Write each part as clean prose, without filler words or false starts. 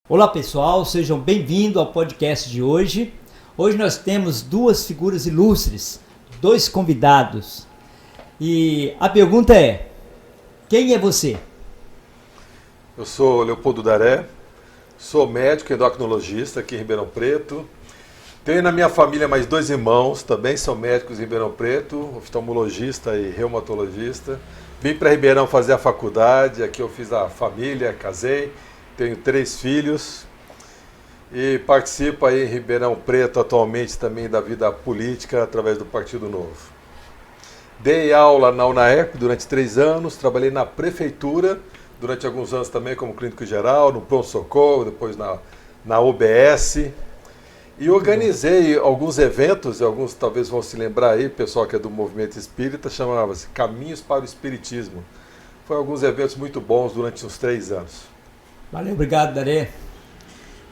Olá pessoal, sejam bem-vindos ao podcast de hoje. Hoje nós temos duas figuras ilustres, dois convidados. E a pergunta é, quem é você? Eu sou Leopoldo Daré, sou médico endocrinologista aqui em Ribeirão Preto. Tenho na minha família mais dois irmãos, também são médicos em Ribeirão Preto, oftalmologista e reumatologista. Vim para Ribeirão fazer a faculdade, aqui eu fiz a família, casei. Tenho 3 filhos e participo aí em Ribeirão Preto atualmente também da vida política através do Partido Novo. Dei aula na UNAERP durante 3 anos, trabalhei na prefeitura durante alguns anos também como clínico geral, no pronto-socorro, depois na UBS. E organizei alguns eventos, alguns talvez vão se lembrar aí, pessoal que é do movimento espírita, chamava-se Caminhos para o Espiritismo. Foi alguns eventos muito bons durante uns 3 anos. Valeu, obrigado, Daré.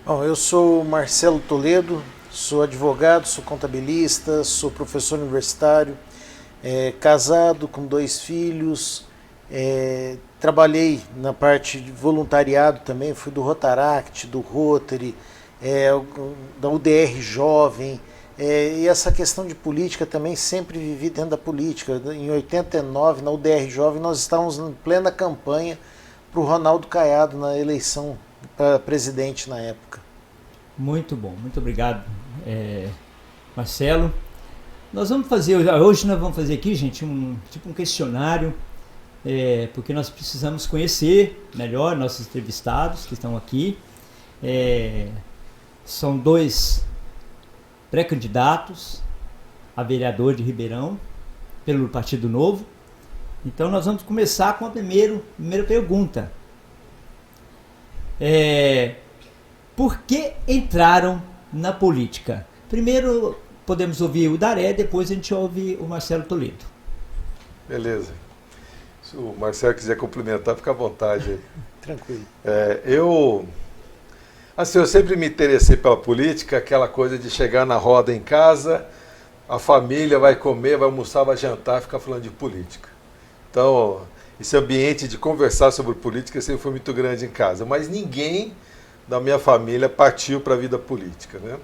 Bom, eu sou Marcelo Toledo, sou advogado, sou contabilista, sou professor universitário, casado com 2 filhos, trabalhei na parte de voluntariado também, fui do Rotaract, do Rotary, da UDR Jovem, e essa questão de política também sempre vivi dentro da política. Em 89, na UDR Jovem, nós estávamos em plena campanha para o Ronaldo Caiado na eleição para presidente na época. Muito bom, muito obrigado, Marcelo. Hoje nós vamos fazer aqui, gente, um questionário, porque nós precisamos conhecer melhor nossos entrevistados que estão aqui. São 2 pré-candidatos a vereador de Ribeirão pelo Partido Novo. Então nós vamos começar com a primeira pergunta. Por que entraram na política? Primeiro podemos ouvir o Daré, depois a gente ouve o Marcelo Toledo. Beleza. Se o Marcelo quiser complementar, fica à vontade aí. Tranquilo. Eu sempre me interessei pela política, aquela coisa de chegar na roda em casa, a família vai comer, vai almoçar, vai jantar, ficar falando de política. Então, esse ambiente de conversar sobre política sempre foi muito grande em casa, mas ninguém da minha família partiu para a vida política, né?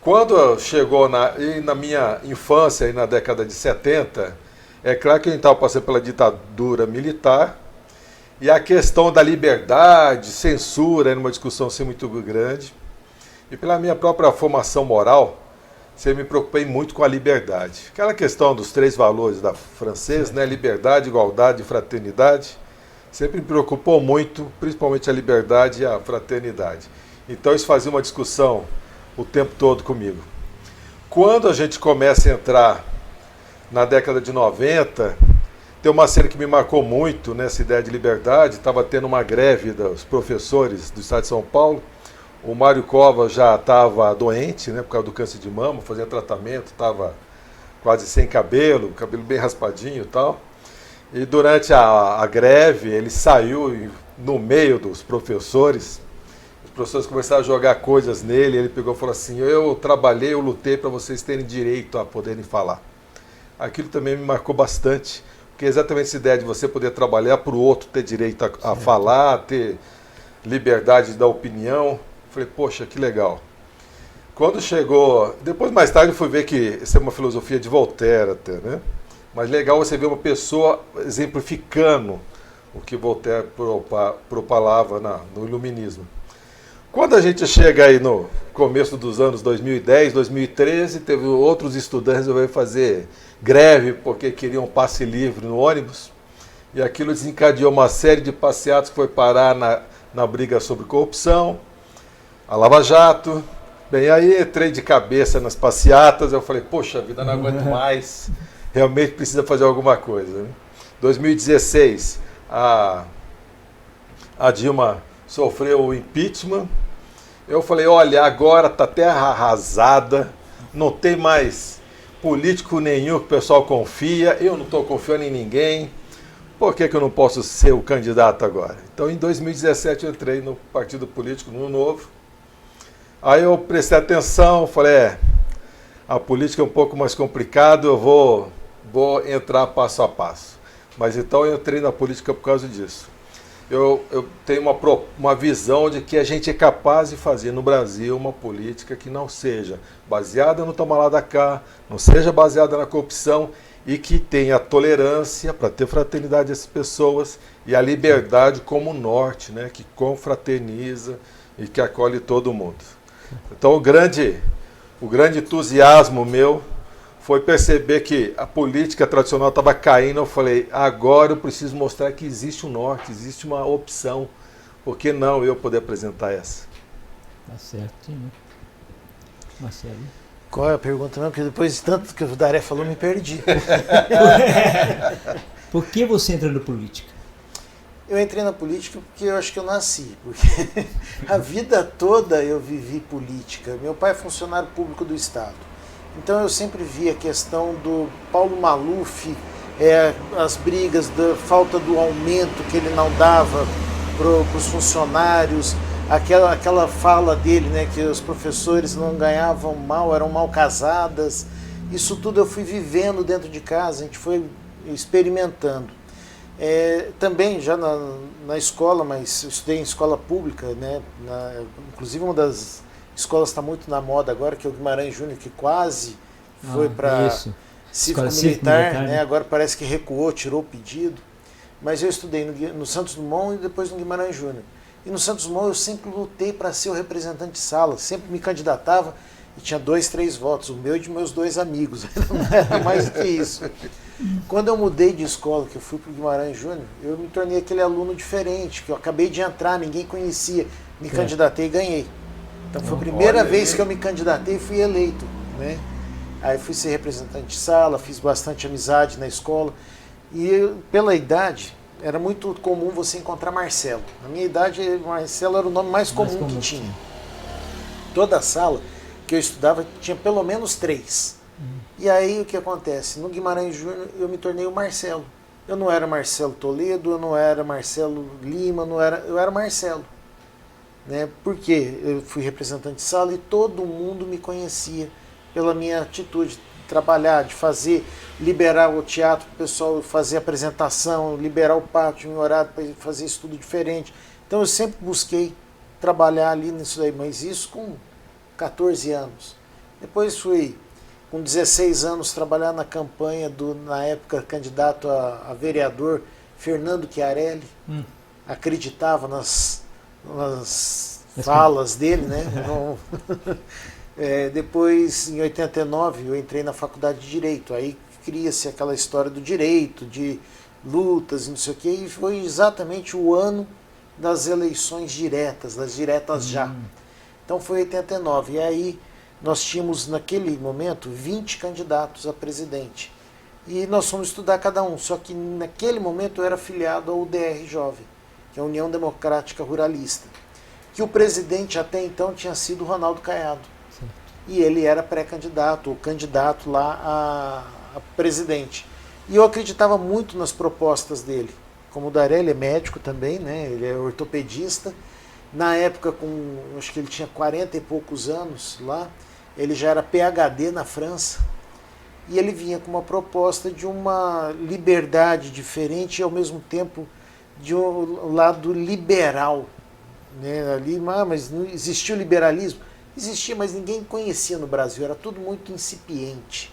Quando chegou na minha infância, aí na década de 70, é claro que a gente estava passando pela ditadura militar e a questão da liberdade, censura, era uma discussão assim, muito grande. E pela minha própria formação moral, sempre me preocupei muito com a liberdade. Aquela questão dos 3 valores da francesa, né? Liberdade, igualdade e fraternidade, sempre me preocupou muito, principalmente a liberdade e a fraternidade. Então isso fazia uma discussão o tempo todo comigo. Quando a gente começa a entrar na década de 90, tem uma cena que me marcou muito nessa ideia de liberdade. Estava tendo uma greve dos professores do estado de São Paulo. O Mário Covas já estava doente, né, por causa do câncer de mama, fazia tratamento, estava quase sem cabelo bem raspadinho e tal. E durante a greve, ele saiu no meio dos professores. Os professores começaram a jogar coisas nele, ele pegou e falou assim: eu trabalhei, eu lutei para vocês terem direito a poderem falar. Aquilo também me marcou bastante, porque é exatamente essa ideia de você poder trabalhar para o outro ter direito a falar, ter liberdade da opinião. Falei, poxa, que legal. Quando chegou... Depois, mais tarde, eu fui ver que isso é uma filosofia de Voltaire até, né? Mas legal você ver uma pessoa exemplificando o que Voltaire propalava no iluminismo. Quando a gente chega aí no começo dos anos 2010, 2013, teve outros estudantes que resolveram fazer greve porque queriam passe livre no ônibus. E aquilo desencadeou uma série de passeatas que foi parar na briga sobre corrupção, a Lava Jato. Bem, aí entrei de cabeça nas passeatas, eu falei, poxa vida, não aguento mais, realmente precisa fazer alguma coisa, né? 2016, a Dilma sofreu o impeachment, eu falei, olha, agora está terra arrasada, não tem mais político nenhum que o pessoal confia, eu não estou confiando em ninguém, por que eu não posso ser o candidato agora? Então, em 2017, eu entrei no partido político, no Novo. Aí eu prestei atenção, falei, a política é um pouco mais complicado, eu vou entrar passo a passo. Mas então eu entrei na política por causa disso. eu tenho uma visão de que a gente é capaz de fazer no Brasil uma política que não seja baseada no toma lá da cá, não seja baseada na corrupção e que tenha a tolerância para ter fraternidade dessas pessoas e a liberdade como norte, né, que confraterniza e que acolhe todo mundo. Então o grande entusiasmo meu foi perceber que a política tradicional estava caindo. Eu falei, agora eu preciso mostrar que existe um norte, existe uma opção. Por que não eu poder apresentar essa? Tá certo, né? Marcelo. Qual é a pergunta mesmo? Porque depois de tanto que o Daré falou, me perdi. Por que você entra na política? Eu entrei na política porque eu acho que eu nasci. Porque a vida toda eu vivi política. Meu pai é funcionário público do Estado. Então eu sempre vi a questão do Paulo Maluf, as brigas, da falta do aumento que ele não dava para os funcionários, aquela fala dele, né, que os professores não ganhavam mal, eram mal casadas. Isso tudo eu fui vivendo dentro de casa, a gente foi experimentando. Também já na escola, mas eu estudei em escola pública, né, inclusive uma das escolas está muito na moda agora, que é o Guimarães Júnior, que quase foi para cívico-militar, né? Agora parece que recuou, tirou o pedido. Mas eu estudei no Santos Dumont e depois no Guimarães Júnior. E no Santos Dumont eu sempre lutei para ser o representante de sala, sempre me candidatava e tinha 2, 3 votos, o meu e de meus 2 amigos, não era mais do que isso. Quando eu mudei de escola, que eu fui para o Guimarães Júnior, eu me tornei aquele aluno diferente, que eu acabei de entrar, ninguém conhecia, me candidatei e ganhei. Então foi a primeira vez que eu me candidatei e fui eleito, né? Aí fui ser representante de sala, fiz bastante amizade na escola. E pela idade, era muito comum você encontrar Marcelo. Na minha idade, Marcelo era o nome mais comum que tinha. Toda a sala que eu estudava tinha pelo menos 3. E aí o que acontece? No Guimarães Júnior eu me tornei o Marcelo. Eu não era Marcelo Toledo, eu não era Marcelo Lima, eu era Marcelo. Né? Porque eu fui representante de sala e todo mundo me conhecia pela minha atitude de trabalhar, de fazer, liberar o teatro para o pessoal fazer apresentação, liberar o pátio em horário para fazer estudo diferente. Então eu sempre busquei trabalhar ali nisso aí, mas isso com 14 anos. Depois fui, com 16 anos, trabalhar na campanha na época, candidato a vereador Fernando Chiarelli. Acreditava nas falas dele, né? Depois, em 89, eu entrei na faculdade de Direito. Aí cria-se aquela história do direito, de lutas e não sei o quê, e foi exatamente o ano das eleições diretas, das diretas já. Então foi 89. E aí nós tínhamos, naquele momento, 20 candidatos a presidente. E nós fomos estudar cada um. Só que naquele momento eu era filiado ao UDR Jovem, que é a União Democrática Ruralista, que o presidente até então tinha sido o Ronaldo Caiado. Sim. E ele era pré-candidato, ou candidato lá a presidente. E eu acreditava muito nas propostas dele. Como o Daré, ele é médico também, né? Ele é ortopedista. Na época, acho que ele tinha 40 e poucos anos lá, ele já era PhD na França. E ele vinha com uma proposta de uma liberdade diferente e, ao mesmo tempo, de um lado liberal, né? Ali, mas não existia o liberalismo? Existia, mas ninguém conhecia no Brasil, era tudo muito incipiente.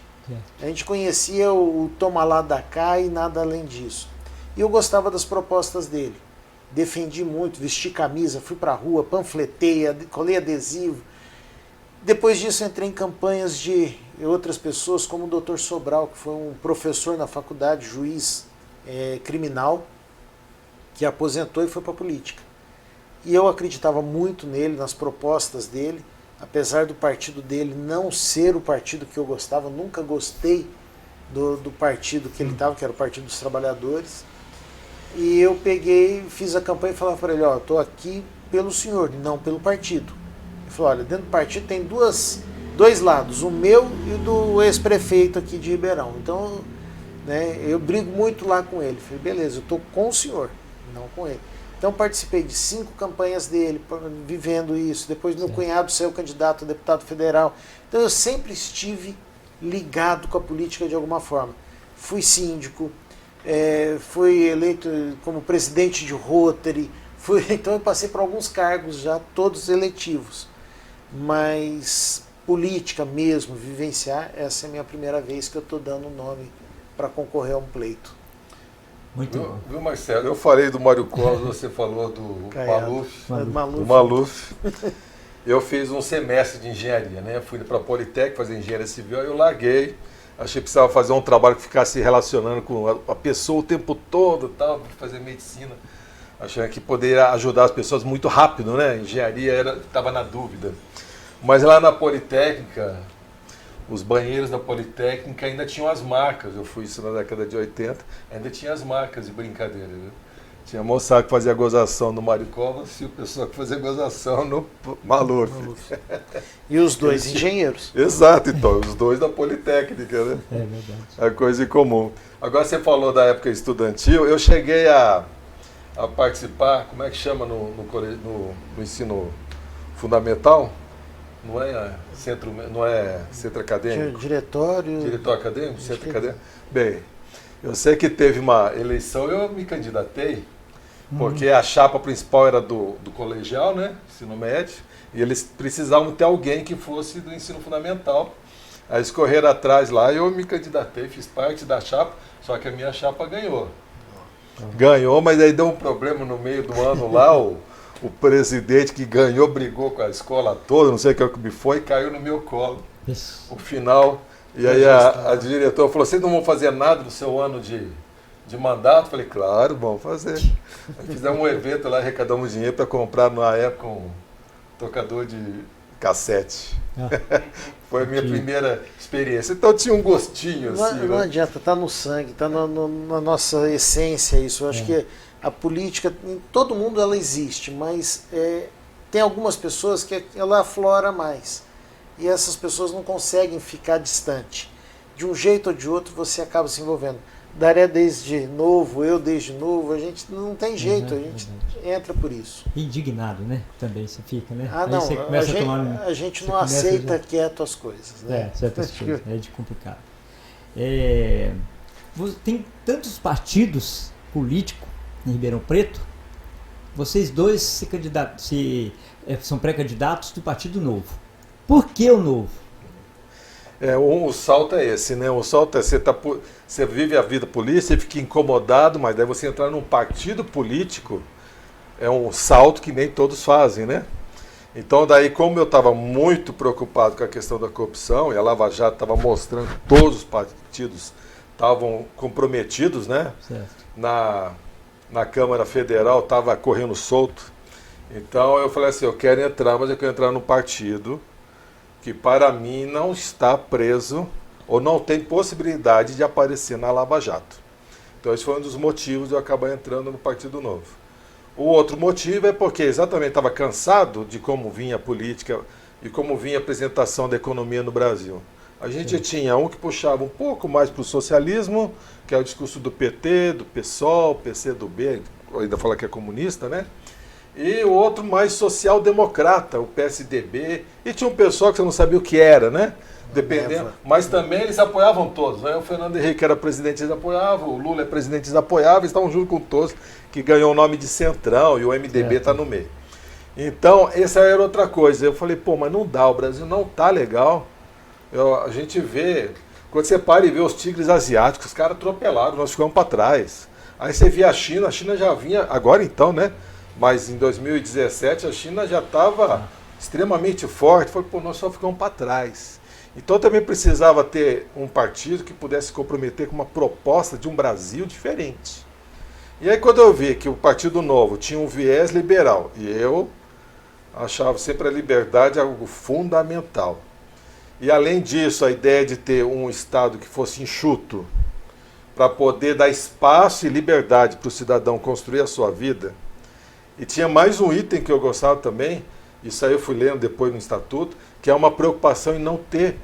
A gente conhecia o toma lá da cá e nada além disso. E eu gostava das propostas dele. Defendi muito, vesti camisa, fui para a rua, panfletei, colei adesivo. Depois disso entrei em campanhas de outras pessoas, como o Dr. Sobral, que foi um professor na faculdade, juiz criminal, que aposentou e foi para a política. E eu acreditava muito nele, nas propostas dele, apesar do partido dele não ser o partido que eu gostava, nunca gostei do partido que ele estava, que era o Partido dos Trabalhadores. E eu peguei, fiz a campanha e falava para ele, estou aqui pelo senhor, não pelo partido. Ele falou, olha, dentro do partido tem dois lados, o meu e do ex-prefeito aqui de Ribeirão. Então, né, eu brigo muito lá com ele. Falei, beleza, eu estou com o senhor, não com ele. Então participei de 5 campanhas dele, vivendo isso. Depois meu cunhado saiu candidato a deputado federal. Então eu sempre estive ligado com a política de alguma forma. Fui síndico, fui eleito como presidente de Rotary, então eu passei por alguns cargos já, todos eletivos. Mas política mesmo, vivenciar, essa é a minha primeira vez que eu estou dando o nome para concorrer a um pleito. Muito bom. Viu, Marcelo? Eu falei do Mário Covas, você falou do Maluf. Eu fiz um semestre de engenharia, né? Fui para a Politécnica fazer engenharia civil, aí eu larguei. Achei que precisava fazer um trabalho que ficasse relacionando com a pessoa o tempo todo, tal, fazer medicina. Achei que poderia ajudar as pessoas muito rápido, né? Engenharia estava na dúvida. Mas lá na Politécnica, os banheiros da Politécnica ainda tinham as marcas. Eu fui isso na década de 80, ainda tinha as marcas de brincadeira, viu? Tinha moçada que fazia gozação no Mário Covas e o pessoal que fazia gozação no Maluf. E os dois engenheiros. Exato, então, os dois da Politécnica, né? É verdade. É coisa em comum. Agora você falou da época estudantil, eu cheguei a participar, como é que chama no ensino fundamental? Não é centro acadêmico? Diretor acadêmico? Centro acadêmico? Bem, eu sei que teve uma eleição, eu me candidatei, porque a chapa principal era do colegial, né? Ensino médio, e eles precisavam ter alguém que fosse do ensino fundamental. Aí eles correram atrás lá, eu me candidatei, fiz parte da chapa, só que a minha chapa ganhou. Ganhou, mas aí deu um problema no meio do ano lá, o presidente que ganhou brigou com a escola toda, não sei o que me foi, caiu no meu colo. Isso. O final, e aí a diretora falou, vocês não vão fazer nada no seu ano de mandato? Falei, claro, vamos fazer. Aí fizemos um evento lá, arrecadamos dinheiro para comprar na época um tocador de cassete. Foi a minha primeira experiência. Então tinha um gostinho assim. Não adianta, está no sangue, está na nossa essência isso. Eu acho que a política, em todo mundo ela existe, mas tem algumas pessoas que ela aflora mais. E essas pessoas não conseguem ficar distante. De um jeito ou de outro você acaba se envolvendo. Daré desde novo, eu desde novo, a gente não tem jeito, a gente entra por isso. Indignado, né? Também você fica, né? Ah, não, a gente não aceita quieto as coisas. Né? Certas coisas, é de complicado. Tem tantos partidos políticos em Ribeirão Preto, vocês dois são pré-candidatos do Partido Novo. Por que o Novo? O salto é esse, né? O salto é você vive a vida política, você fica incomodado, mas daí você entrar num partido político é um salto que nem todos fazem, né? Então daí, como eu estava muito preocupado com a questão da corrupção, e a Lava Jato estava mostrando que todos os partidos estavam comprometidos, né? Certo. Na Câmara Federal estava correndo solto. Então eu falei assim, eu quero entrar, mas eu quero entrar num partido que para mim não está preso ou não tem possibilidade de aparecer na Lava Jato. Então esse foi um dos motivos de eu acabar entrando no Partido Novo. O outro motivo é porque exatamente estava cansado de como vinha a política e como vinha a apresentação da economia no Brasil. A gente tinha um que puxava um pouco mais para o socialismo, que é o discurso do PT, do PSOL, PCdoB, ainda fala que é comunista, né? E o outro mais social-democrata, o PSDB, e tinha um pessoal que você não sabia o que era, né? Dependendo, mas também eles apoiavam todos, né? O Fernando Henrique era presidente, eles apoiavam, o Lula é presidente, eles apoiavam, eles estavam junto com todos, que ganhou o nome de Centrão, e o MDB está no meio. Então, essa era outra coisa. Eu falei, mas não dá, o Brasil não tá legal. A gente vê, quando você para e vê os tigres asiáticos, os caras atropelaram, nós ficamos para trás. Aí você vê a China já vinha, agora então, né? Mas em 2017 a China já estava extremamente forte. Foi, nós só ficamos para trás. Então também precisava ter um partido que pudesse se comprometer com uma proposta de um Brasil diferente. E aí quando eu vi que o Partido Novo tinha um viés liberal, e eu achava sempre a liberdade algo fundamental. E além disso, a ideia de ter um Estado que fosse enxuto, para poder dar espaço e liberdade para o cidadão construir a sua vida. E tinha mais um item que eu gostava também, isso aí eu fui lendo depois no Estatuto, que é uma preocupação em não ter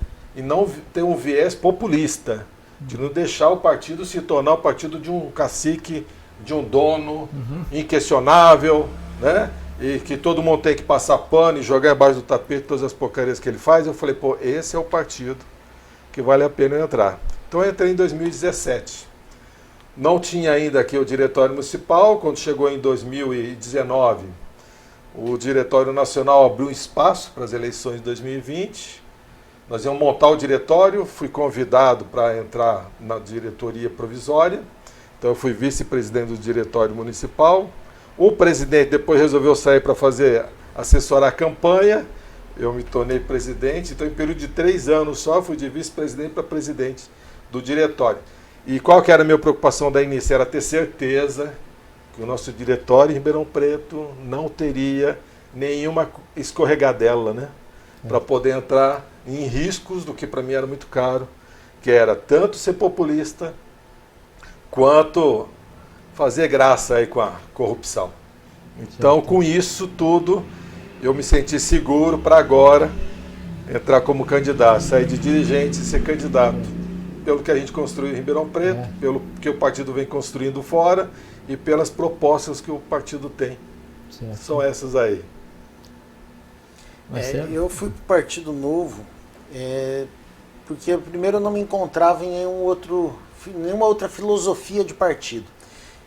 um viés populista, de não deixar o partido se tornar o partido de um cacique, de um dono inquestionável, né? E que todo mundo tem que passar pano e jogar embaixo do tapete todas as porcarias que ele faz. Eu falei, esse é o partido que vale a pena eu entrar. Então eu entrei em 2017. Não tinha ainda aqui o Diretório Municipal. Quando chegou em 2019, o Diretório Nacional abriu um espaço para as eleições de 2020. Nós íamos montar o diretório, fui convidado para entrar na diretoria provisória. Então eu fui vice-presidente do Diretório Municipal. O presidente depois resolveu sair para assessorar a campanha. Eu me tornei presidente. Então, em período de 3 anos só, fui de vice-presidente para presidente do diretório. E qual que era a minha preocupação da início? Era ter certeza que o nosso diretório em Ribeirão Preto não teria nenhuma escorregadela, né? Para poder entrar em riscos do que para mim era muito caro, que era tanto ser populista quanto fazer graça aí com a corrupção. Então, com isso tudo, eu me senti seguro para agora entrar como candidato, sair de dirigente e ser candidato. Pelo que a gente construiu em Ribeirão Preto, pelo que o partido vem construindo fora e pelas propostas que o partido tem. Certo. São essas aí. Eu fui para o Partido Novo porque primeiro eu não me encontrava em nenhuma outra filosofia de partido.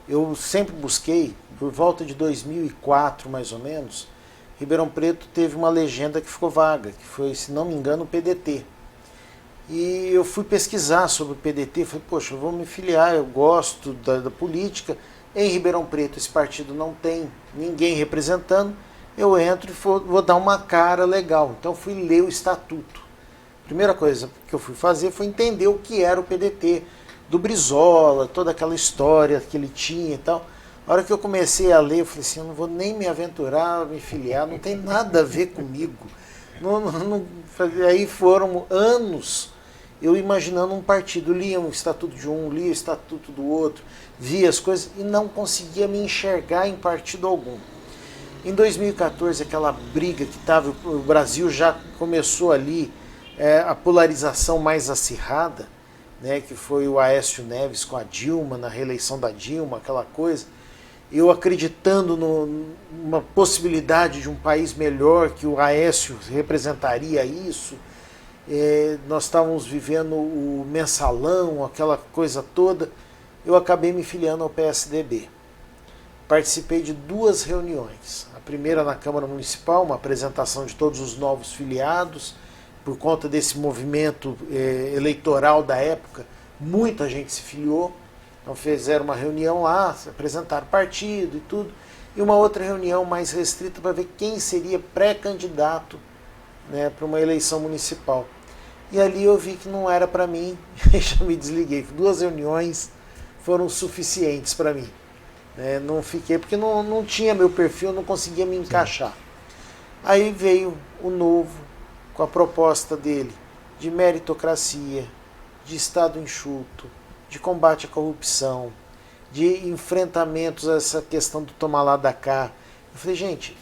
Eu sempre busquei, por volta de 2004 mais ou menos, Ribeirão Preto teve uma legenda que ficou vaga, que foi, se não me engano, o PDT. E eu fui pesquisar sobre o PDT, falei, poxa, eu vou me filiar, eu gosto da política. Em Ribeirão Preto esse partido não tem ninguém representando, eu entro e vou dar uma cara legal. Então fui ler o estatuto. A primeira coisa que eu fui fazer foi entender o que era o PDT, do Brizola, toda aquela história que ele tinha e tal. A hora que eu comecei a ler, eu falei assim, eu não vou nem me aventurar a me filiar, não tem nada a ver comigo. Aí foram anos eu imaginando um partido, lia um estatuto de um, lia o estatuto do outro, via as coisas e não conseguia me enxergar em partido algum. Em 2014, aquela briga que estava, o Brasil já começou ali, a polarização mais acirrada, né, que foi o Aécio Neves com a Dilma, na reeleição da Dilma, aquela coisa. Eu acreditando numa possibilidade de um país melhor, que o Aécio representaria isso. Nós estávamos vivendo o mensalão, aquela coisa toda. Eu acabei me filiando ao PSDB. Participei de 2 reuniões. A primeira na Câmara Municipal, uma apresentação de todos os novos filiados. Por conta desse movimento eleitoral da época, muita gente se filiou. Então fizeram uma reunião lá, apresentaram partido e tudo. E uma outra reunião mais restrita para ver quem seria pré-candidato, né, para uma eleição municipal. E ali eu vi que não era para mim e já me desliguei. 2 reuniões foram suficientes para mim. Não fiquei, porque não tinha meu perfil, não conseguia me encaixar. Aí veio o Novo, com a proposta dele de meritocracia, de Estado enxuto, de combate à corrupção, de enfrentamentos a essa questão do tomar lá da cá. Eu falei, gente,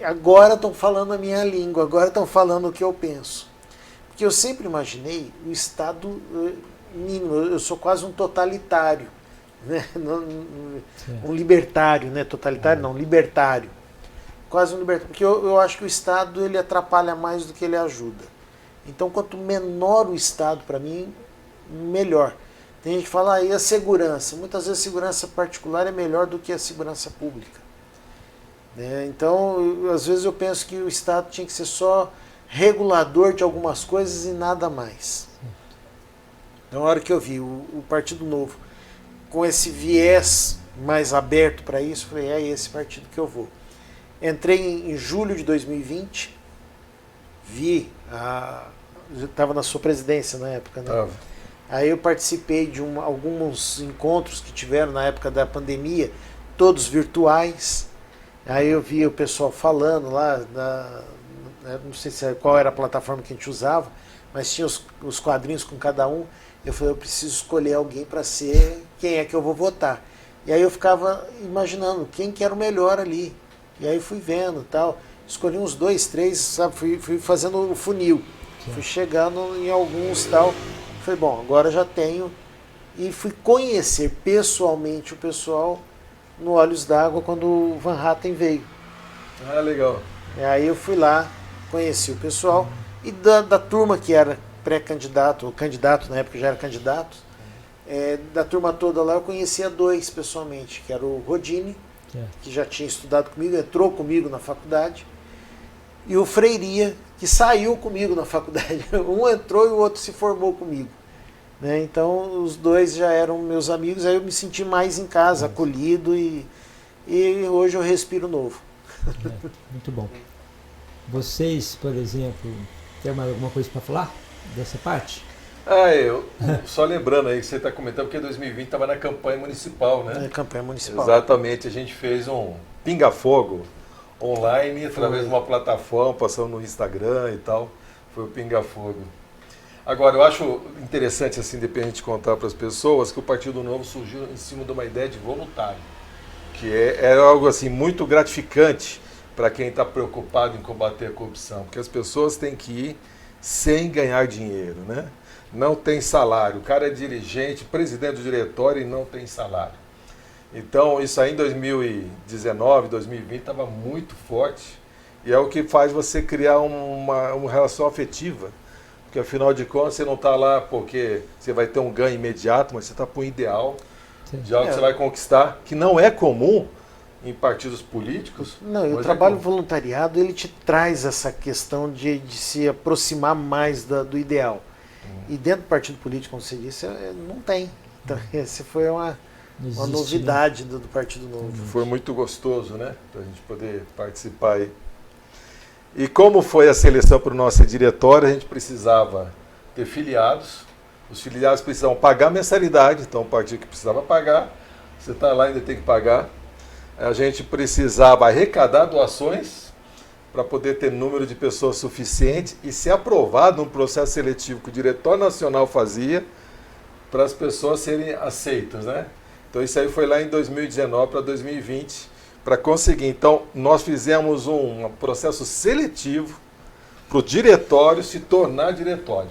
agora estão falando a minha língua, agora estão falando o que eu penso. Porque eu sempre imaginei o Estado mínimo, eu sou quase um totalitário, né? Um libertário, né? Totalitário não, libertário. Quase um libertário, porque eu acho que o Estado ele atrapalha mais do que ele ajuda. Então, quanto menor o Estado, para mim, melhor. Tem gente que fala, aí a segurança. Muitas vezes a segurança particular é melhor do que a segurança pública. Então, às vezes eu penso que o Estado tinha que ser só regulador de algumas coisas e nada mais. Na hora que eu vi o Partido Novo com esse viés mais aberto para isso, eu falei, é esse partido que eu vou. Entrei em julho de 2020, eu estava na sua presidência na época, né? Aí eu participei de alguns encontros que tiveram na época da pandemia, todos virtuais. Aí eu vi o pessoal falando lá, não sei qual era a plataforma que a gente usava, mas tinha os quadrinhos com cada um. Eu falei, eu preciso escolher alguém para ser quem é que eu vou votar. E aí eu ficava imaginando quem que era o melhor ali. E aí fui vendo tal, escolhi uns 2, 3, sabe, fui fazendo o funil. Sim. Fui chegando em alguns tal. Falei, bom, agora já tenho. E fui conhecer pessoalmente o pessoal no Olhos d'Água quando o Van Hatten veio. Ah, legal. E aí eu fui lá, conheci o pessoal, e da turma que era pré-candidato, ou candidato, na época já era candidato, Da turma toda lá eu conhecia 2 pessoalmente, que era o Rodine, que já tinha estudado comigo, entrou comigo na faculdade, e o Freiria, que saiu comigo na faculdade. Um entrou e o outro se formou comigo. Né? Então os 2 já eram meus amigos, aí eu me senti mais em casa, acolhido, e hoje eu respiro novo. Muito bom. Vocês, por exemplo, tem alguma coisa para falar dessa parte? Eu só lembrando aí que você está comentando, porque 2020 estava na campanha municipal, né? Campanha municipal. Exatamente, a gente fez um pinga-fogo online, através de uma plataforma, passando no Instagram e tal, foi o pinga-fogo. Agora, eu acho interessante, assim, de repente contar para as pessoas que o Partido Novo surgiu em cima de uma ideia de voluntário, que é algo assim muito gratificante para quem está preocupado em combater a corrupção, porque as pessoas têm que ir sem ganhar dinheiro, né? Não tem salário, o cara é dirigente, presidente do diretório e não tem salário. Então isso aí em 2019, 2020 estava muito forte, e é o que faz você criar uma relação afetiva, porque afinal de contas você não está lá porque você vai ter um ganho imediato, mas você está para um ideal de algo que você vai conquistar, que não é comum em partidos políticos. Não, e o trabalho voluntariado, ele te traz essa questão de se aproximar mais do ideal. E dentro do partido político, como você disse, não tem. Então, essa foi uma novidade do Partido Novo. Foi muito gostoso, né? Para a gente poder participar aí. E como foi a seleção para o nosso diretório, a gente precisava ter filiados. Os filiados precisavam pagar mensalidade, então o partido que precisava pagar, você está lá e ainda tem que pagar. A gente precisava arrecadar doações para poder ter número de pessoas suficiente e ser aprovado num processo seletivo que o Diretório Nacional fazia para as pessoas serem aceitas, né? Então isso aí foi lá em 2019 para 2020 para conseguir. Então nós fizemos um processo seletivo para o diretório se tornar diretório.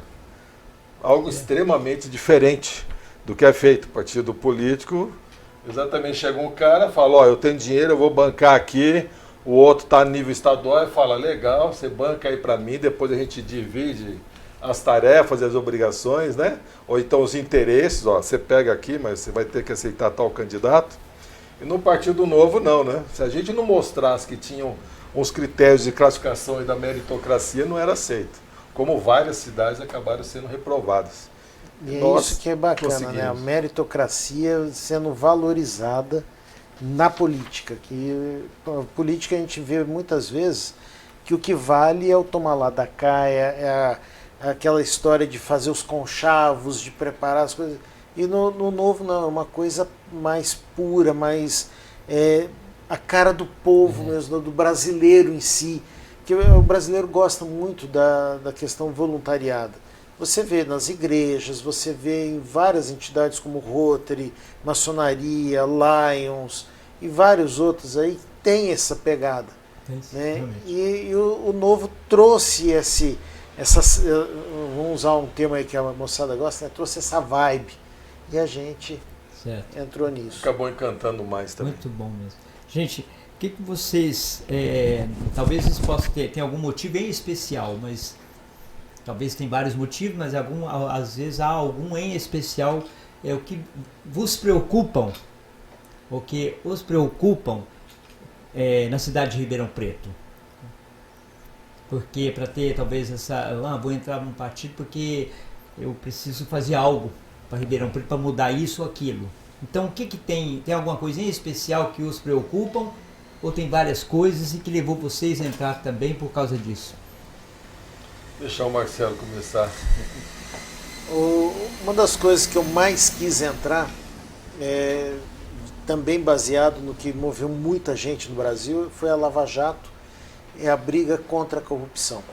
Algo extremamente diferente do que é feito. O partido político, exatamente, chega um cara, fala, eu tenho dinheiro, eu vou bancar aqui. O outro está no nível estadual e fala, legal, você banca aí para mim, depois a gente divide as tarefas e as obrigações, né? Ou então os interesses, você pega aqui, mas você vai ter que aceitar tal candidato. E no Partido Novo não, né? Se a gente não mostrasse que tinham uns critérios de classificação e da meritocracia, não era aceito. Como várias cidades acabaram sendo reprovadas. E é isso que é bacana, né? A meritocracia sendo valorizada na política. Que a política a gente vê muitas vezes que o que vale é o tomar lá da cá, é aquela história de fazer os conchavos, de preparar as coisas. E no Novo não, é uma coisa mais pura, mais a cara do povo mesmo, do brasileiro em si. Que o brasileiro gosta muito da questão voluntariada. Você vê nas igrejas, você vê em várias entidades como Rotary, Maçonaria, Lions e vários outros aí, tem essa pegada. Né? E o Novo trouxe vamos usar um termo aí que a moçada gosta, né? Trouxe essa vibe. E a gente entrou nisso. Acabou encantando mais também. Muito bom mesmo. Gente, o que vocês, talvez eles possam ter algum motivo em especial, mas talvez tem vários motivos, mas às vezes há algum em especial, o que vos preocupam, o que os preocupam na cidade de Ribeirão Preto. Porque para ter talvez vou entrar num partido porque eu preciso fazer algo para Ribeirão Preto para mudar isso ou aquilo. Então o que tem alguma coisa em especial que os preocupam ou tem várias coisas e que levou vocês a entrar também por causa disso? Deixar o Marcelo começar. Uma das coisas que eu mais quis entrar, também baseado no que moveu muita gente no Brasil, foi a Lava Jato, a briga contra a corrupção.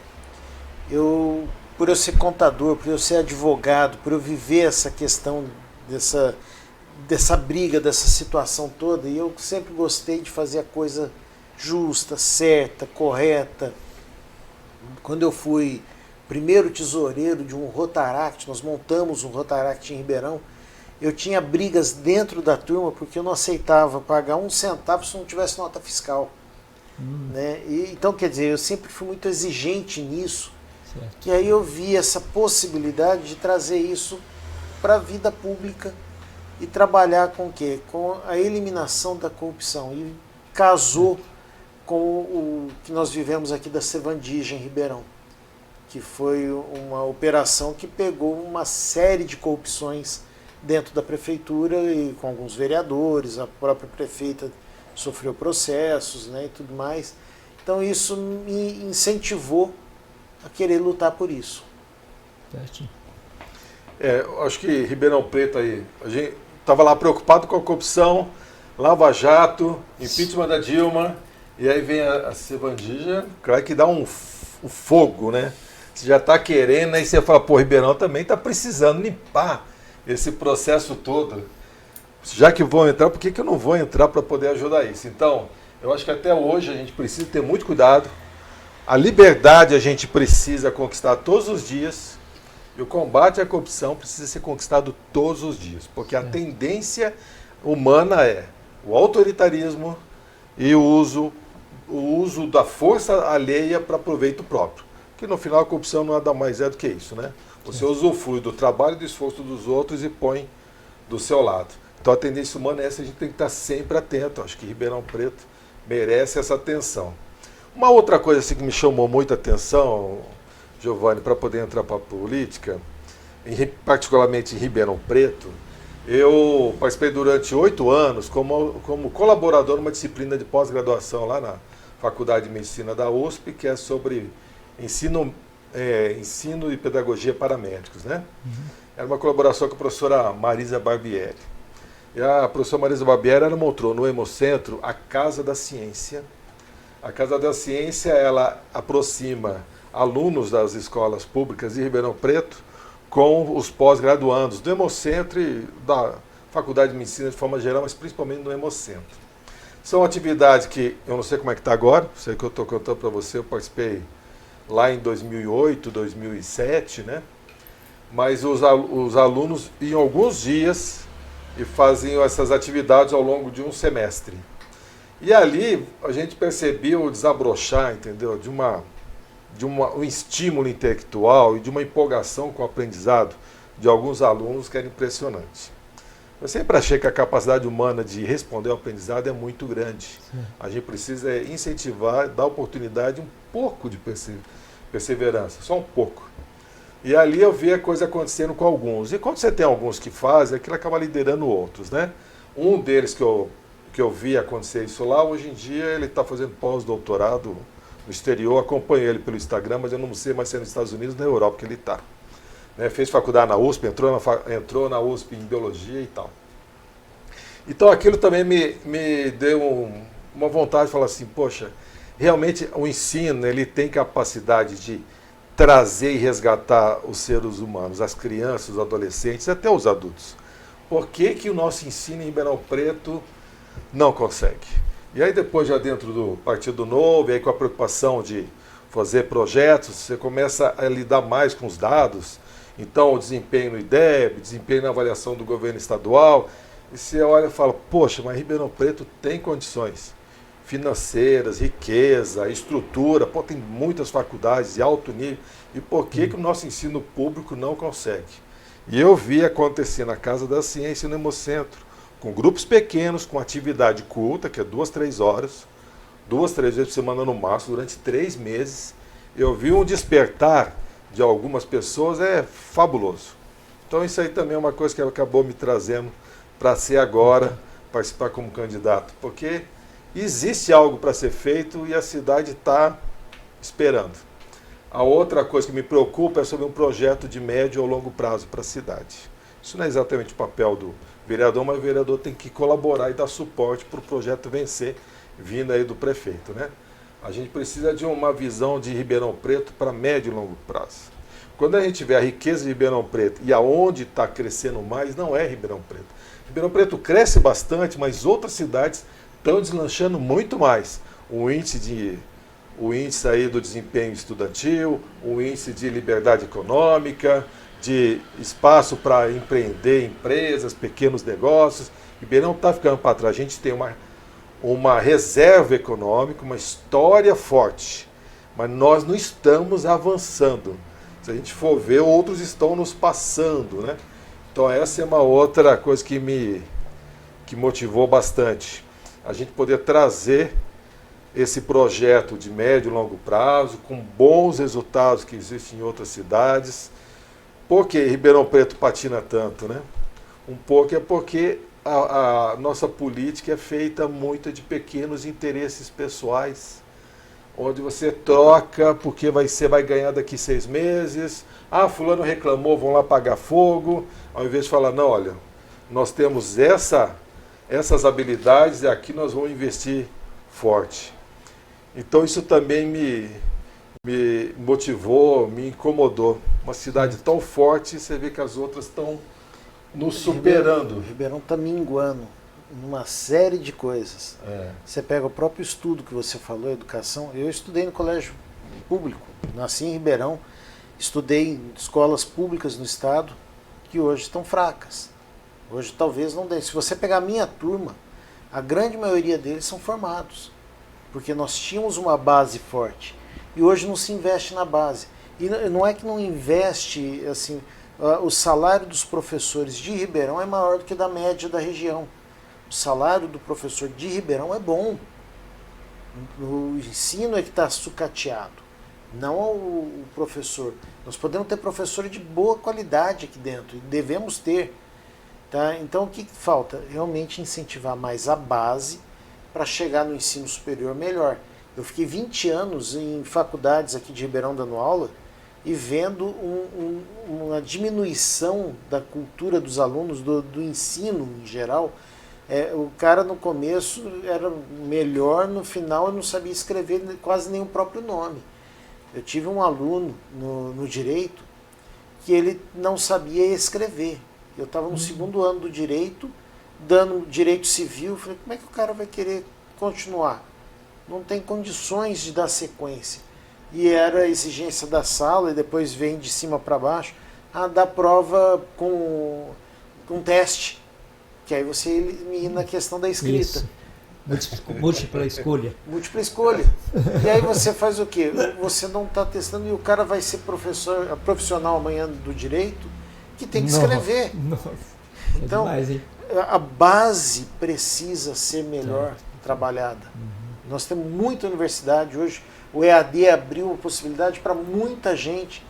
Por eu ser contador, por eu ser advogado, por eu viver essa questão dessa briga, dessa situação toda, e eu sempre gostei de fazer a coisa justa, certa, correta. Quando eu fui primeiro tesoureiro de um Rotaract, nós montamos um Rotaract em Ribeirão, eu tinha brigas dentro da turma porque eu não aceitava pagar 1 centavo se não tivesse nota fiscal. Né? Então, quer dizer, eu sempre fui muito exigente nisso. Certo. E aí eu vi essa possibilidade de trazer isso para a vida pública e trabalhar com o quê? Com a eliminação da corrupção. E casou com o que nós vivemos aqui da Sevandija, em Ribeirão, que foi uma operação que pegou uma série de corrupções dentro da prefeitura e com alguns vereadores, a própria prefeita sofreu processos, né, e tudo mais. Então isso me incentivou a querer lutar por isso. Acho que Ribeirão Preto aí, a gente estava lá preocupado com a corrupção, Lava Jato, impeachment da Dilma, e aí vem a Sevandija, claro que dá um fogo, né? Você já está querendo, aí você fala, pô, Ribeirão também está precisando limpar esse processo todo. Já que vou entrar, por que eu não vou entrar para poder ajudar isso? Então, eu acho que até hoje a gente precisa ter muito cuidado. A liberdade a gente precisa conquistar todos os dias. E o combate à corrupção precisa ser conquistado todos os dias. Porque a tendência humana é o autoritarismo e o uso da força alheia para proveito próprio. Que no final a corrupção nada mais é do que isso, né? Você usufrui do trabalho e do esforço dos outros e põe do seu lado. Então a tendência humana é essa, a gente tem que estar sempre atento. Acho que Ribeirão Preto merece essa atenção. Uma outra coisa assim, que me chamou muita atenção, Giovanni, para poder entrar para a política, particularmente em Ribeirão Preto, eu participei durante 8 anos como colaborador numa disciplina de pós-graduação lá na Faculdade de Medicina da USP, que é sobre ensino e pedagogia para médicos, né? Era uma colaboração com a professora Marisa Barbieri. E a professora Marisa Barbieri, ela montou no Hemocentro a Casa da Ciência. A Casa da Ciência, ela aproxima alunos das escolas públicas de Ribeirão Preto com os pós-graduandos do Hemocentro e da Faculdade de Medicina de forma geral, mas principalmente no Hemocentro. São atividades que, eu não sei como é que está agora, sei que eu estou contando para você, eu participei lá em 2008, 2007, né? Mas os alunos iam alguns dias e faziam essas atividades ao longo de um semestre. E ali a gente percebia o desabrochar, entendeu? De um estímulo intelectual e de uma empolgação com o aprendizado de alguns alunos que era impressionante. Eu sempre achei que a capacidade humana de responder ao aprendizado é muito grande. Sim. A gente precisa incentivar, dar oportunidade, um pouco de perseverança, só um pouco. E ali eu vi a coisa acontecendo com alguns. E quando você tem alguns que fazem, aquilo acaba liderando outros, né? Um deles que eu vi acontecer isso lá, hoje em dia ele está fazendo pós-doutorado no exterior, acompanho ele pelo Instagram, mas eu não sei mais se é nos Estados Unidos ou na Europa que ele está. Né? Fez faculdade na USP, entrou na USP em Biologia e tal. Então aquilo também me deu uma vontade de falar assim, poxa, realmente o ensino ele tem capacidade de trazer e resgatar os seres humanos, as crianças, os adolescentes, até os adultos. Por que o nosso ensino em Ribeirão Preto não consegue? E aí depois, já dentro do Partido Novo, e aí com a preocupação de fazer projetos, você começa a lidar mais com os dados. Então, o desempenho no IDEB, desempenho na avaliação do governo estadual. E você olha e fala, poxa, mas Ribeirão Preto tem condições financeiras, riqueza, estrutura, pô, tem muitas faculdades de alto nível. E por que o nosso ensino público não consegue? E eu vi acontecer na Casa da Ciência, no Hemocentro, com grupos pequenos, com atividade culta, que é 2, 3 horas, 2, 3 vezes por semana no máximo, durante 3 meses. Eu vi um despertar de algumas pessoas, é fabuloso. Então isso aí também é uma coisa que acabou me trazendo para ser agora, participar como candidato, porque existe algo para ser feito e a cidade está esperando. A outra coisa que me preocupa é sobre um projeto de médio ou longo prazo para a cidade. Isso não é exatamente o papel do vereador, mas o vereador tem que colaborar e dar suporte para o projeto vencer, vindo aí do prefeito, né? A gente precisa de uma visão de Ribeirão Preto para médio e longo prazo. Quando a gente vê a riqueza de Ribeirão Preto e aonde está crescendo mais, não é Ribeirão Preto. Ribeirão Preto cresce bastante, mas outras cidades estão deslanchando muito mais. O índice aí do desempenho estudantil, o índice de liberdade econômica, de espaço para empreender empresas, pequenos negócios. Ribeirão está ficando para trás. A gente tem uma reserva econômica, uma história forte, mas nós não estamos avançando. Se a gente for ver, outros estão nos passando, né? Então essa é uma outra coisa que motivou bastante. A gente poder trazer esse projeto de médio e longo prazo, com bons resultados que existem em outras cidades. Por que Ribeirão Preto patina tanto, né? Um pouco é porque a nossa política é feita muito de pequenos interesses pessoais, onde você troca porque você vai ganhar daqui 6 meses, fulano reclamou, vão lá pagar fogo, ao invés de falar, não, olha, nós temos essas habilidades e aqui nós vamos investir forte. Então isso também me motivou, me incomodou. Uma cidade tão forte, você vê que as outras estão nos superando. Ribeirão está minguando numa série de coisas. Você pega o próprio estudo que você falou, educação. Eu estudei no colégio público, nasci em Ribeirão, estudei em escolas públicas no estado que hoje estão fracas. Hoje talvez não dê. Se você pegar a minha turma, a grande maioria deles são formados, porque nós tínhamos uma base forte. E hoje não se investe na base. E não é que não investe, assim, o salário dos professores de Ribeirão é maior do que da média da região. O salário do professor de Ribeirão é bom. O ensino é que está sucateado, não o professor. Nós podemos ter professores de boa qualidade aqui dentro, e devemos ter. Tá? Então o que falta? Realmente incentivar mais a base para chegar no ensino superior melhor. Eu fiquei 20 anos em faculdades aqui de Ribeirão dando aula e vendo uma diminuição da cultura dos alunos, do ensino em geral. O cara no começo era melhor, no final eu não sabia escrever quase nem o próprio nome. Eu tive um aluno no direito que ele não sabia escrever. Eu estava no segundo ano do direito, dando direito civil, falei, como é que o cara vai querer continuar? Não tem condições de dar sequência. E era a exigência da sala, e depois vem de cima para baixo, dá prova com teste, que aí você elimina a questão da escrita. Isso. Múltipla escolha. Múltipla escolha. E aí você faz o quê? Você não está testando e o cara vai ser profissional amanhã do direito que tem que escrever. Nossa. Então, demais, hein? A base precisa ser melhor trabalhada. Nós temos muita universidade hoje, o EAD abriu a possibilidade para muita gente,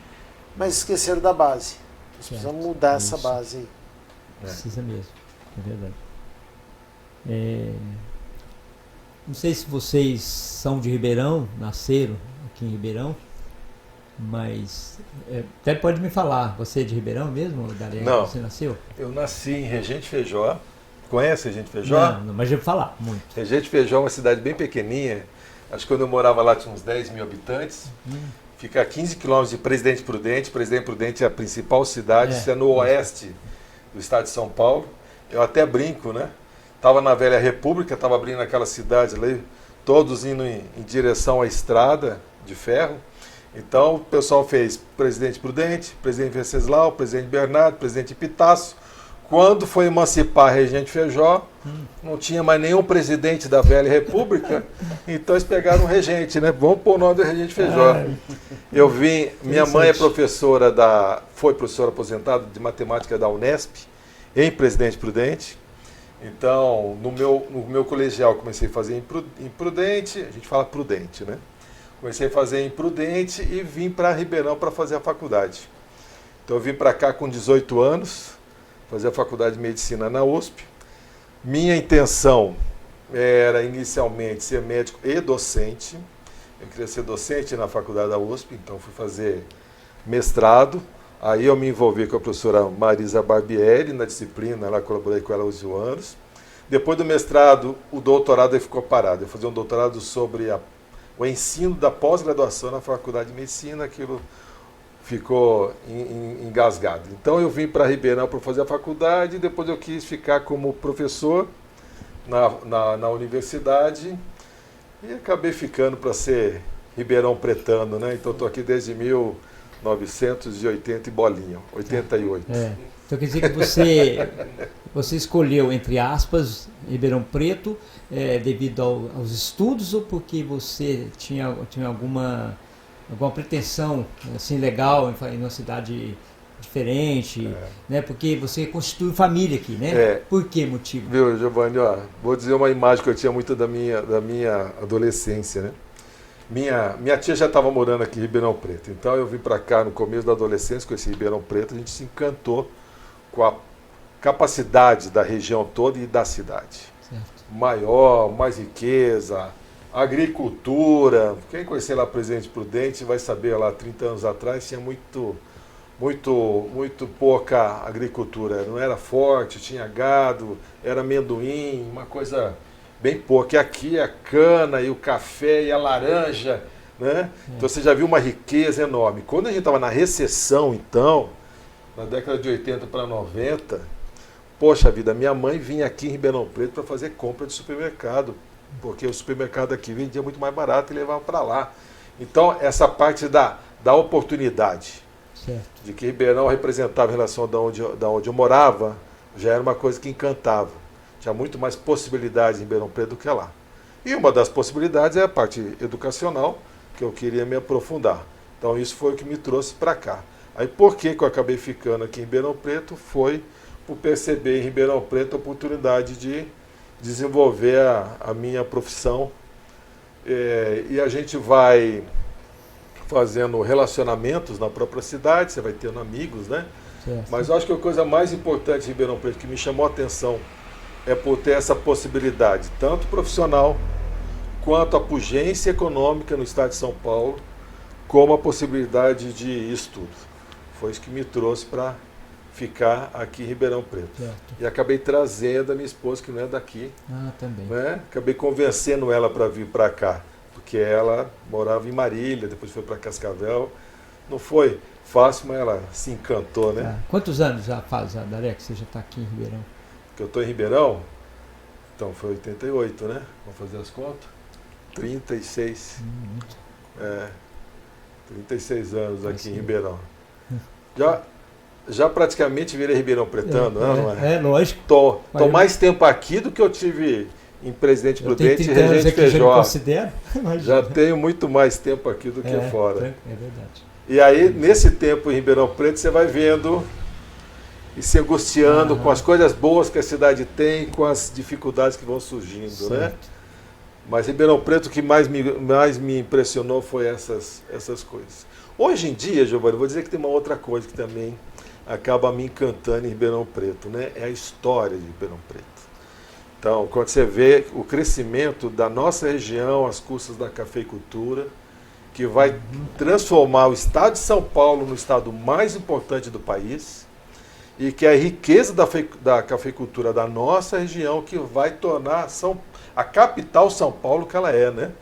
mas esqueceram da base. Nós precisamos mudar essa base aí. Precisa mesmo, é verdade. Não sei se vocês são de Ribeirão, nasceram aqui em Ribeirão, mas até pode me falar, você é de Ribeirão mesmo, Dariel? Não, você nasceu? Eu nasci em Regente Feijó. Conhece Regente Feijó? Não, mas eu vou falar muito. Regente Feijó é uma cidade bem pequenininha. Acho que quando eu morava lá tinha uns 10 mil habitantes. Fica a 15 quilômetros de Presidente Prudente. Presidente Prudente é a principal cidade, isso é no oeste do estado de São Paulo. Eu até brinco, né? Estava na Velha República, estava abrindo aquela cidade ali, todos indo em direção à estrada de ferro. Então o pessoal fez Presidente Prudente, Presidente Venceslau, Presidente Bernardo, Presidente Epitácio. Quando foi emancipar a Regente Feijó, não tinha mais nenhum presidente da Velha República, então eles pegaram um regente, né? Vamos pôr o nome do Regente Feijó. Eu vim, minha mãe é foi professora aposentada de matemática da Unesp, em Presidente Prudente. Então, no meu colegial, comecei a fazer em Prudente, a gente fala Prudente, né? Comecei a fazer em Prudente e vim para Ribeirão para fazer a faculdade. Então, eu vim para cá com 18 anos, fazer a faculdade de medicina na USP. Minha intenção era inicialmente ser médico e docente. Eu queria ser docente na faculdade da USP, então fui fazer mestrado. Aí eu me envolvi com a professora Marisa Barbieri na disciplina, lá colaborei com ela há 11 anos. Depois do mestrado, o doutorado ficou parado. Eu fazia um doutorado sobre o ensino da pós-graduação na faculdade de medicina, aquilo ficou engasgado. Então eu vim para Ribeirão para fazer a faculdade, depois eu quis ficar como professor na universidade e acabei ficando para ser ribeirão pretano, né? Então estou aqui desde 1980 e bolinha, 88. Então quer dizer que você escolheu, entre aspas, Ribeirão Preto devido aos estudos ou porque você tinha alguma pretensão assim legal em uma cidade diferente, né? Porque você constitui família aqui, né? Por que motivo? Viu, Giovanni, ó, vou dizer uma imagem que eu tinha muito da minha adolescência, né? Minha tia já estava morando aqui em Ribeirão Preto, então eu vim para cá no começo da adolescência, conheci Ribeirão Preto, a gente se encantou com a capacidade da região toda e da cidade. Certo. Maior, mais riqueza, agricultura. Quem conhecer lá Presidente Prudente vai saber, lá 30 anos atrás tinha muito pouca agricultura. Não era forte, tinha gado, era amendoim, uma coisa bem pouca. E aqui a cana e o café e a laranja, né? Então você já viu uma riqueza enorme. Quando a gente estava na recessão, então, na década de 80 para 90, poxa vida, minha mãe vinha aqui em Ribeirão Preto para fazer compra de supermercado, porque o supermercado aqui vendia muito mais barato e levava para lá. Então, essa parte da oportunidade, certo, de que Ribeirão representava em relação da onde eu morava, já era uma coisa que encantava. Tinha muito mais possibilidades em Ribeirão Preto do que lá. E uma das possibilidades é a parte educacional, que eu queria me aprofundar. Então, isso foi o que me trouxe para cá. Aí, por que eu acabei ficando aqui em Ribeirão Preto? Foi por perceber em Ribeirão Preto a oportunidade de desenvolver a minha profissão. E a gente vai fazendo relacionamentos na própria cidade, você vai tendo amigos, né? certo. Mas eu acho que a coisa mais importante de Ribeirão Preto, que me chamou a atenção, é por ter essa possibilidade, tanto profissional, quanto a pujança econômica no estado de São Paulo, como a possibilidade de estudo. Foi isso que me trouxe para ficar aqui em Ribeirão Preto. Certo. E acabei trazendo a minha esposa, que não é daqui, Também. né? Acabei convencendo ela para vir para cá, porque ela morava em Marília, depois foi para Cascavel. Não foi fácil, mas ela se encantou, né? Quantos anos já faz, Daré, que você já está aqui em Ribeirão? Que eu estou em Ribeirão, então foi 88, né? Vamos fazer as contas? 36. 36 anos aqui em Ribeirão. Já praticamente virei Ribeirão Pretano, não é? Lógico. Tô mais tempo aqui do que eu tive em Presidente Prudente e Regente Feijó. Já tenho muito mais tempo aqui do que fora. É verdade. E aí, nesse tempo em Ribeirão Preto, você vai vendo e se angustiando com as coisas boas que a cidade tem, com as dificuldades que vão surgindo, certo, né? Mas Ribeirão Preto, o que mais me impressionou foi essas coisas. Hoje em dia, Giovanni, vou dizer que tem uma outra coisa que também acaba me encantando em Ribeirão Preto, né? É a história de Ribeirão Preto. Então, quando você vê o crescimento da nossa região às custas da cafeicultura, que vai transformar o estado de São Paulo no estado mais importante do país, e que é a riqueza da cafeicultura da nossa região que vai tornar a capital São Paulo que ela é, né?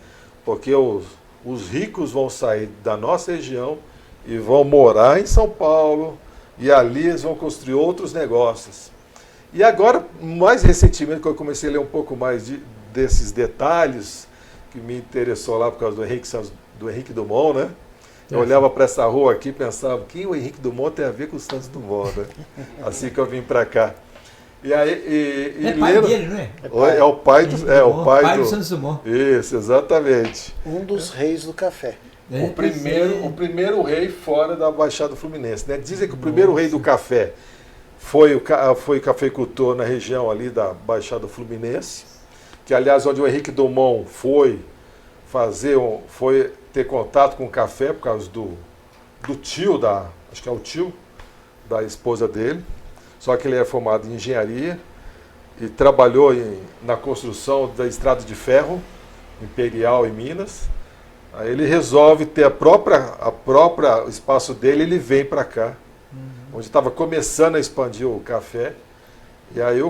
Porque os ricos vão sair da nossa região e vão morar em São Paulo, e ali eles vão construir outros negócios. E agora, mais recentemente, que eu comecei a ler um pouco mais desses detalhes, que me interessou lá por causa do Henrique Dumont, né? Eu olhava para essa rua aqui e pensava, quem o Henrique Dumont tem a ver com o Santos Dumont, né? Assim que eu vim para cá. E aí, pai dele, não é? É o pai do Santos Dumont. Isso, exatamente. Um dos reis do café. O primeiro rei fora da Baixada Fluminense, né? Dizem que o primeiro rei do café foi o cafeicultor na região ali da Baixada Fluminense, que aliás onde o Henrique Dumont foi ter contato com o café por causa do tio acho que é o tio da esposa dele, só que ele é formado em engenharia e trabalhou na construção da estrada de ferro Imperial em Minas. Aí ele resolve ter o espaço dele, ele vem para cá, onde estava começando a expandir o café. E aí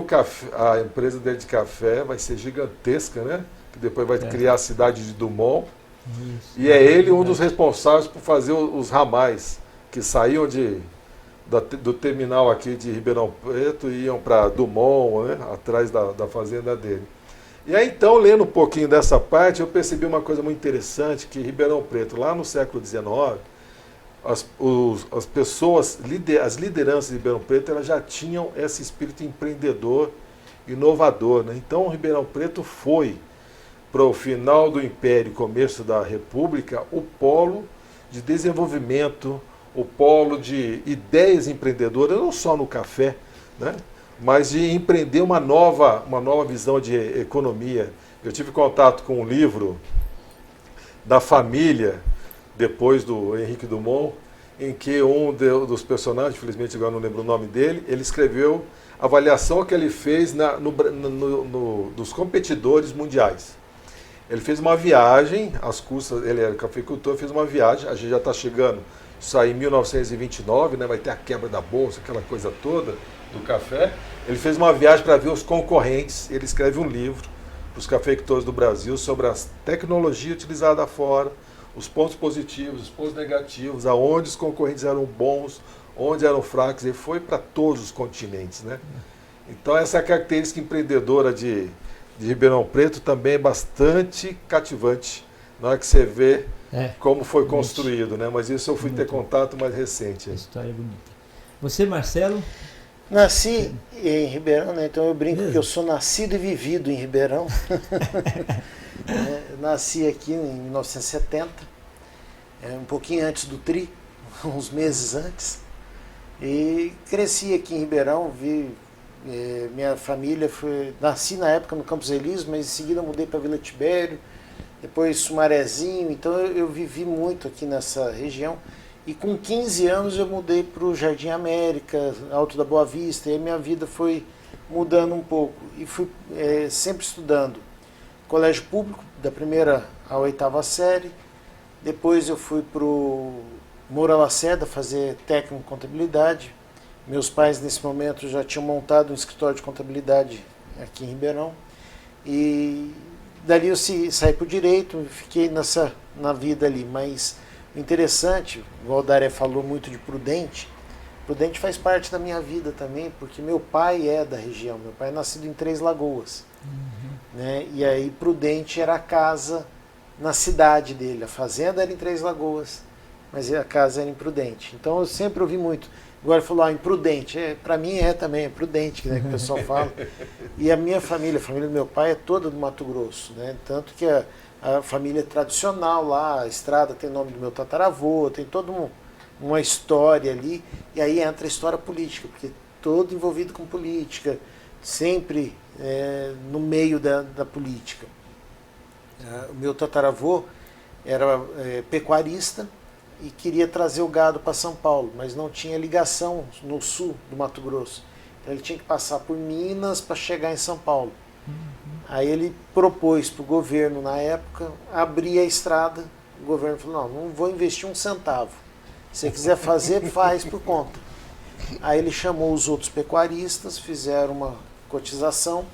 a empresa dele de café vai ser gigantesca, né? Que depois vai criar a cidade de Dumont. Isso, e é ele um dos responsáveis por fazer os ramais, que saíam do terminal aqui de Ribeirão Preto e iam para Dumont, né? Atrás da fazenda dele. E aí então, lendo um pouquinho dessa parte, eu percebi uma coisa muito interessante, que Ribeirão Preto, lá no século XIX, as pessoas, as lideranças de Ribeirão Preto, elas já tinham esse espírito empreendedor, inovador, né? Então, Ribeirão Preto foi, para o final do Império e começo da República, o polo de desenvolvimento, o polo de ideias empreendedoras, não só no café, né? Mas de empreender uma nova visão de economia. Eu tive contato com um livro da família, depois do Henrique Dumont, em que um dos personagens, infelizmente agora não lembro o nome dele, ele escreveu a avaliação que ele fez dos competidores mundiais. Ele fez uma viagem, às custas, ele era cafeicultor, fez uma viagem, a gente já está chegando, isso aí em 1929, né, vai ter a quebra da bolsa, aquela coisa toda do café. Ele fez uma viagem para ver os concorrentes, ele escreve um livro para os cafeicultores do Brasil sobre as tecnologias utilizadas fora, os pontos positivos, os pontos negativos, aonde os concorrentes eram bons, onde eram fracos, ele foi para todos os continentes, né? Então essa característica empreendedora de Ribeirão Preto também é bastante cativante na hora que você vê como foi construído, né? Mas isso eu fui ter contato mais recente. A história é bonita. Você, Marcelo? Nasci em Ribeirão, né? Então eu brinco que eu sou nascido e vivido em Ribeirão. Nasci aqui em 1970, um pouquinho antes do TRI, uns meses antes. E cresci aqui em Ribeirão, minha família nasci na época no Campos Elíseos, mas em seguida mudei para Vila Tibério, depois Sumarezinho, então eu vivi muito aqui nessa região. E com 15 anos eu mudei para o Jardim América, Alto da Boa Vista, e a minha vida foi mudando um pouco. E fui sempre estudando colégio público, da primeira à oitava série. Depois eu fui para o Moura Lacerda fazer técnico em contabilidade. Meus pais nesse momento já tinham montado um escritório de contabilidade aqui em Ribeirão. E dali eu saí para o direito, fiquei na vida ali, mas o interessante, o Valdaré falou muito de Prudente. Prudente faz parte da minha vida também, porque meu pai é da região. Meu pai é nascido em Três Lagoas. Né? E aí Prudente era a casa na cidade dele. A fazenda era em Três Lagoas, mas a casa era em Prudente. Então eu sempre ouvi muito. Agora ele falou, imprudente. Para mim também, é Prudente, né, que o pessoal fala. E a minha família, a família do meu pai é toda do Mato Grosso. Né? Tanto que a família tradicional lá, a estrada tem o nome do meu tataravô, tem toda uma história ali, e aí entra a história política, porque todo envolvido com política, sempre no meio da política. O meu tataravô era pecuarista e queria trazer o gado para São Paulo, mas não tinha ligação no sul do Mato Grosso. Então ele tinha que passar por Minas para chegar em São Paulo. Aí ele propôs para o governo, na época, abrir a estrada. O governo falou, não vou investir um centavo. Se você quiser fazer, faz por conta. Aí ele chamou os outros pecuaristas, fizeram uma cotização,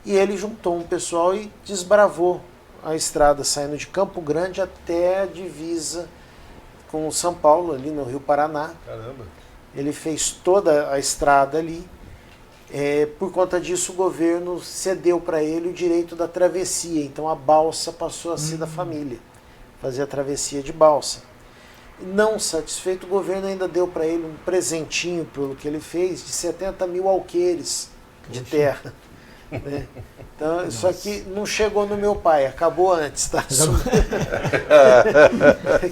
e ele juntou um pessoal e desbravou a estrada, saindo de Campo Grande até a divisa com São Paulo, ali no Rio Paraná. Caramba! Ele fez toda a estrada ali. Por conta disso, o governo cedeu para ele o direito da travessia. Então a balsa passou a ser da família, fazer a travessia de balsa. Não satisfeito, o governo ainda deu para ele um presentinho pelo que ele fez de 70 mil alqueires de terra. Né? Então, só que não chegou no meu pai, acabou antes, tá?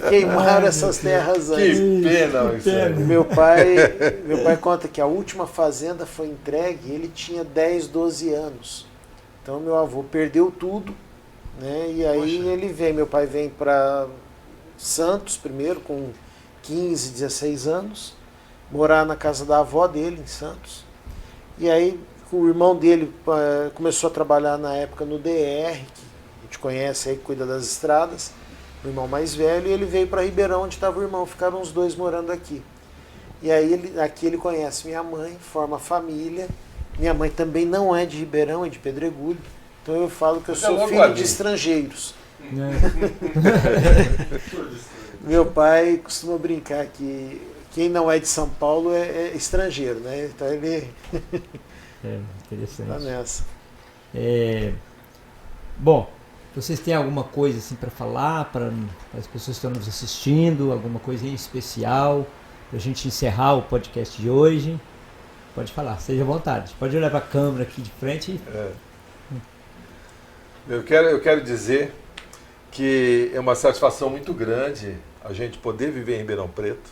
Queimaram essas terras antes. Que pena isso aí. Meu pai conta que a última fazenda foi entregue, ele tinha 10, 12 anos. Então meu avô perdeu tudo, né? E aí meu pai vem para Santos primeiro, com 15, 16 anos, morar na casa da avó dele, em Santos. E aí o irmão dele começou a trabalhar na época no DR, que a gente conhece aí, que cuida das estradas, o irmão mais velho, e ele veio para Ribeirão, onde estava o irmão, ficaram os dois morando aqui. E aí aqui ele conhece minha mãe, forma família. Minha mãe também não é de Ribeirão, é de Pedregulho. Então eu falo que eu sou filho de estrangeiros. Meu pai costuma brincar que quem não é de São Paulo é estrangeiro, né? Então ele interessante. Tá nessa. Bom, vocês têm alguma coisa assim para falar para as pessoas que estão nos assistindo, alguma coisa em especial para a gente encerrar o podcast de hoje? Pode falar, seja à vontade. Pode olhar para a câmera aqui de frente. Eu quero dizer que é uma satisfação muito grande a gente poder viver em Ribeirão Preto.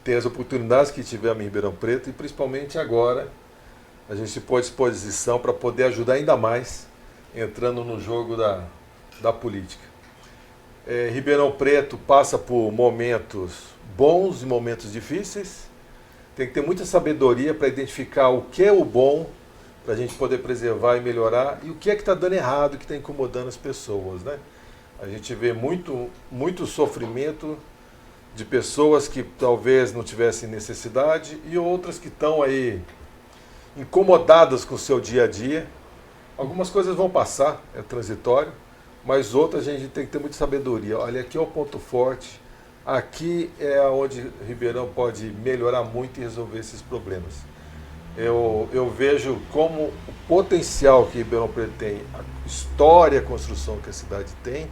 tem as oportunidades que tivemos em Ribeirão Preto e principalmente agora a gente se pôs à disposição para poder ajudar ainda mais entrando no jogo da política. Ribeirão Preto passa por momentos bons e momentos difíceis. Tem que ter muita sabedoria para identificar o que é o bom, para a gente poder preservar e melhorar, e o que é que está dando errado, que está incomodando as pessoas, né? A gente vê muito sofrimento de pessoas que talvez não tivessem necessidade e outras que estão aí incomodadas com o seu dia a dia. Algumas coisas vão passar, é transitório, mas outras a gente tem que ter muita sabedoria. Olha, aqui é o ponto forte, aqui é onde Ribeirão pode melhorar muito e resolver esses problemas. Eu vejo como o potencial que Ribeirão Preto tem, a história, a construção que a cidade tem,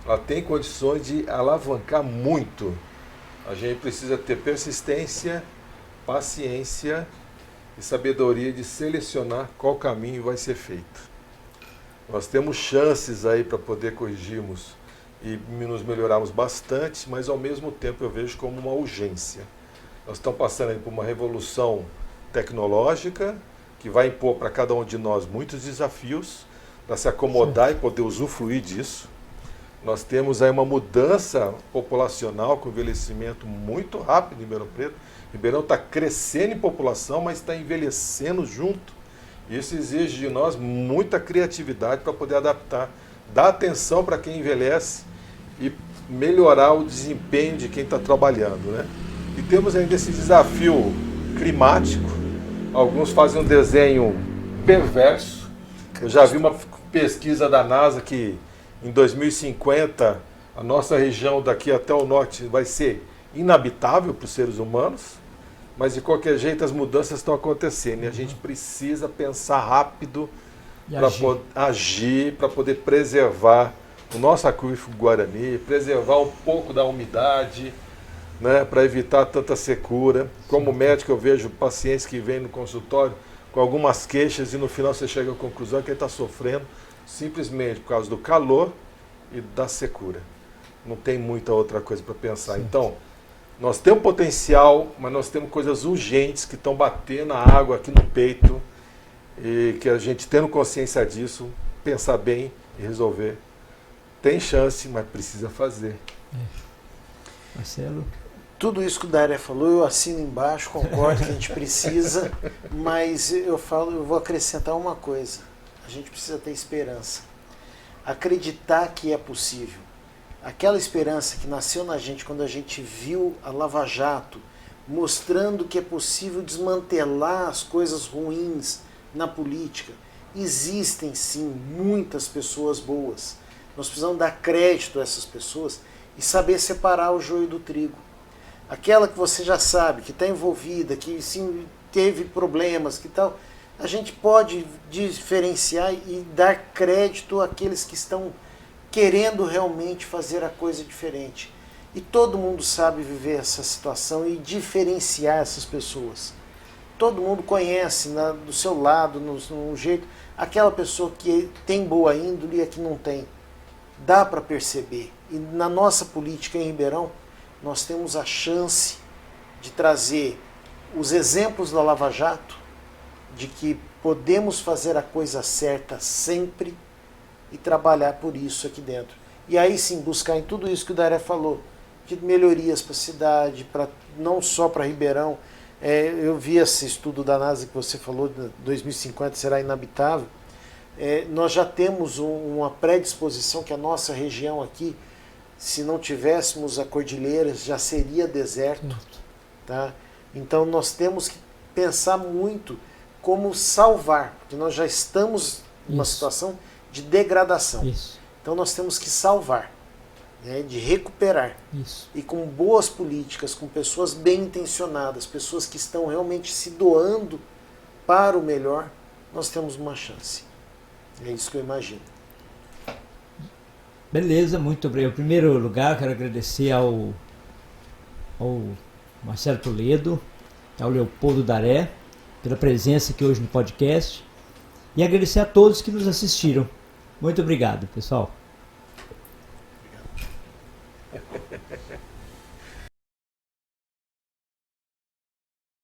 ela tem condições de alavancar muito. A gente precisa ter persistência, paciência e sabedoria de selecionar qual caminho vai ser feito. Nós temos chances aí para poder corrigirmos e nos melhorarmos bastante, mas ao mesmo tempo eu vejo como uma urgência. Nós estamos passando aí por uma revolução tecnológica que vai impor para cada um de nós muitos desafios para se acomodar e poder usufruir disso. Nós temos aí uma mudança populacional com envelhecimento muito rápido em Ribeirão Preto. Ribeirão está crescendo em população, mas está envelhecendo junto. Isso exige de nós muita criatividade para poder adaptar, dar atenção para quem envelhece e melhorar o desempenho de quem está trabalhando, né? E temos ainda esse desafio climático. Alguns fazem um desenho perverso. Eu já vi uma pesquisa da NASA que em 2050 a nossa região daqui até o norte vai ser inabitável para os seres humanos, mas de qualquer jeito as mudanças estão acontecendo e a gente precisa pensar rápido para agir, para poder preservar o nosso aquífero Guarani, preservar um pouco da umidade, né, para evitar tanta secura. Como médico eu vejo pacientes que vêm no consultório com algumas queixas e no final você chega à conclusão que ele está sofrendo simplesmente por causa do calor e da secura. Não tem muita outra coisa para pensar. Então, nós temos potencial, mas nós temos coisas urgentes que estão batendo a água aqui no peito e que a gente, tendo consciência disso, pensar bem e resolver. Tem chance, mas precisa fazer. Marcelo? Tudo isso que o Daria falou, eu assino embaixo, concordo que a gente precisa, mas eu vou acrescentar uma coisa. A gente precisa ter esperança. Acreditar que é possível. Aquela esperança que nasceu na gente quando a gente viu a Lava Jato mostrando que é possível desmantelar as coisas ruins na política. Existem sim muitas pessoas boas. Nós precisamos dar crédito a essas pessoas e saber separar o joio do trigo. Aquela que você já sabe, que está envolvida, que sim, teve problemas, que tal, a gente pode diferenciar e dar crédito àqueles que estão querendo realmente fazer a coisa diferente. E todo mundo sabe viver essa situação e diferenciar essas pessoas. Todo mundo conhece do seu lado, no jeito, aquela pessoa que tem boa índole e a que não tem. Dá para perceber. E na nossa política em Ribeirão, nós temos a chance de trazer os exemplos da Lava Jato, de que podemos fazer a coisa certa sempre e trabalhar por isso aqui dentro. E aí sim, buscar em tudo isso que o Daria falou, de melhorias para a cidade, não só para Ribeirão. Eu vi esse estudo da NASA que você falou, 2050 será inabitável. Nós já temos uma predisposição que a nossa região aqui, se não tivéssemos a cordilheira, já seria deserto. Tá? Então nós temos que pensar muito como salvar, porque nós já estamos numa situação de degradação. Então nós temos que salvar, né, de recuperar. E com boas políticas, com pessoas bem intencionadas, pessoas que estão realmente se doando para o melhor, nós temos uma chance. É isso que eu imagino. Beleza, muito obrigado. Em primeiro lugar, quero agradecer ao Marcelo Toledo, ao Leopoldo Daré, pela presença aqui hoje no podcast. E agradecer a todos que nos assistiram. Muito obrigado, pessoal. Obrigado.